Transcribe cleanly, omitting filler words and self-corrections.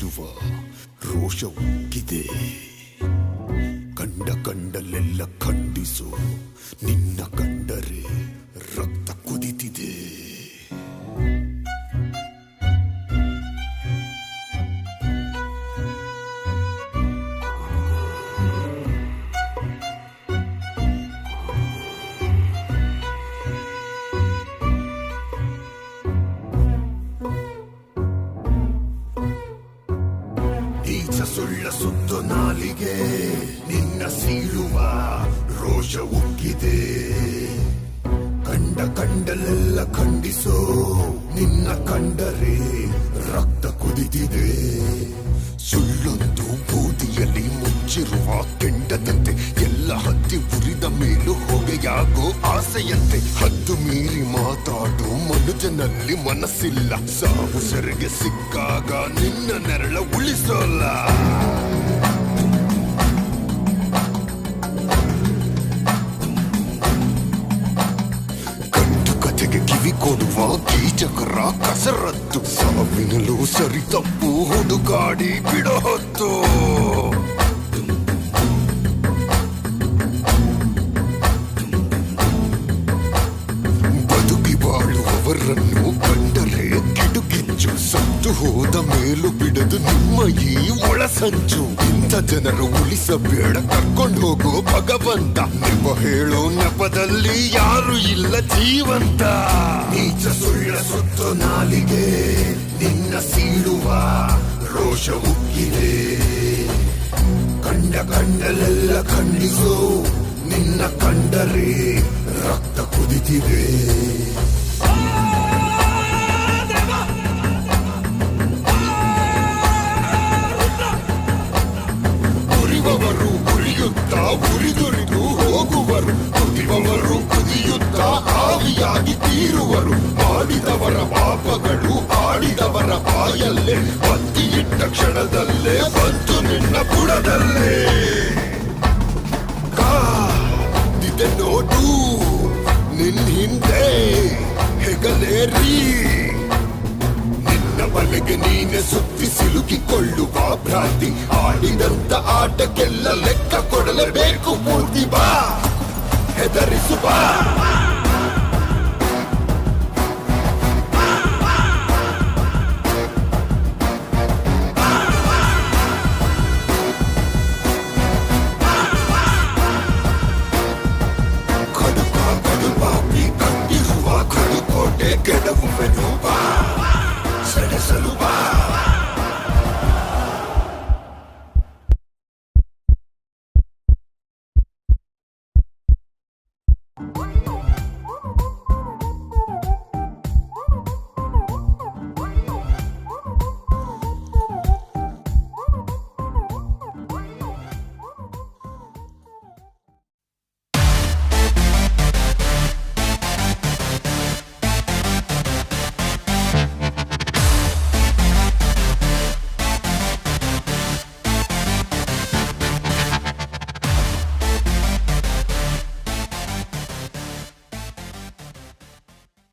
ಮುಚ್ಚಿರುವ ರೋಷ ಉಕ್ಕಿದೆ. ಕಂಡಲ್ಲೆಲ್ಲ ಖಂಡಿಸು, ನಿನ್ನ ಕಂಡರೆ ರಕ್ತ ಕುದಿತಿದೆ. ಸುಳ್ಳ ಸುತ್ತು ನಾಲಿಗೆ ನಿನ್ನ ಸೀಳುವ ರೋಷ ಉಕ್ಕಿದೆ. ಕಂಡಲ್ಲೆಲ್ಲ ಖಂಡಿಸೋ, ನಿನ್ನ ಕಂಡರೆ ರಕ್ತ ಕುದಿತಿದೆ. ಸುಳ್ಳೊಂದು ಬೂದಿಯಲ್ಲಿ ಮುಚ್ಚಿರುವ ಕೆಂಡದಂತೆ, ಎಲ್ಲ ಹತ್ತಿ ಉರಿದ ಮೇಲೂ ಹೊಗೆಯಾಗೋ ಆಸೆಯಂತೆ. ಹದ್ದು ಮೀರಿ ಮಾತಾಡೋ ಮನುಜನಲ್ಲಿ ಮನಸ್ಸಿಲ್ಲ. ಸಾವು ಸೆರೆಗೆ ಸಿಕ್ಕಾಗ ನಿನ್ನ ನೆರಳ ಉಳಿಸೋಲ್ಲ. ಕಿವಿ ಕೊಡುವ ಕೀಚಕರ ಕಸರತ್ತು, ಸಾವಿನಲ್ಲೂ ಸರಿ ತಪ್ಪು ಹುಡುಗಾಡಿ ಬಿಡೋ ಹೊತ್ತು. ಬದುಕಿ ಬಾಳುವವರನ್ನು ಕಂಡರೆ ಕಿಡುಕಿಚ್ಚು, ಸತ್ತು ಹೋದ ಮೇಲೂ ಬಿಡದು ನಿಮ್ಮ ಈ ಒಳಸಂಚು. ಇಂಥ ಜನರು ಉಳಿಸಬೇಡ, ಕರ್ಕೊಂಡು ಹೋಗೋ ಭಗವಂತ. ನೆಪ ಹೇಳೋ ನೆಪದಲ್ಲಿ ಯಾರು ಇಲ್ಲ ಜೀವಂತ. ನೀಚ ಸುಳ್ಳ ಸುತ್ತು ನಾಲಿಗೆ ನಿನ್ನ ಸೀಳುವ ರೋಷ ಉಕ್ಕಿದೆ. ಕಂಡಲ್ಲೆಲ್ಲ ಖಂಡಿಸೋ, ನಿನ್ನ ಕಂಡರೆ ರಕ್ತ ಕುದಿತಿದೆ. ಉರಿಯುವವರು ಉರಿಯುತ್ತಾ ಉರಿದುರಿದು ಹೋಗುವರು, ಕುದಿಯುವವರು ಕುದಿಯುತ್ತಾ ಆವಿಯಾಗಿ ತೀರುವರು. ಮಾಡಿದವರ ಪಾಪಗಳು ಆಡಿದವರ ಬಾಯಲ್ಲೇ, ಬತ್ತಿಯಿಟ್ಟ ಕ್ಷಣದಲ್ಲೇ ಬಂತು ನಿನ್ನ ಬುಡದಲ್ಲೇ. ಕಾದಿದೆ ನೋಡು ನಿನ್ ಹಿಂದೆ ಹೆಗಲೇರಿ, ನಿನ್ನ ಬಲೆಗೆ ನೀನೆ ಸುತ್ತಿ ಸಿಲುಕಿಕೊಳ್ಳುವ ಭ್ರಾಂತಿ. ಆಡಿದಂತ ಆಟಕ್ಕೆಲ್ಲ ಲೆಕ್ಕ ಕೊಡಲೇಬೇಕು ಪೂರ್ತಿ. ಬಾ ಹೆದರಿಸು ಬಾ.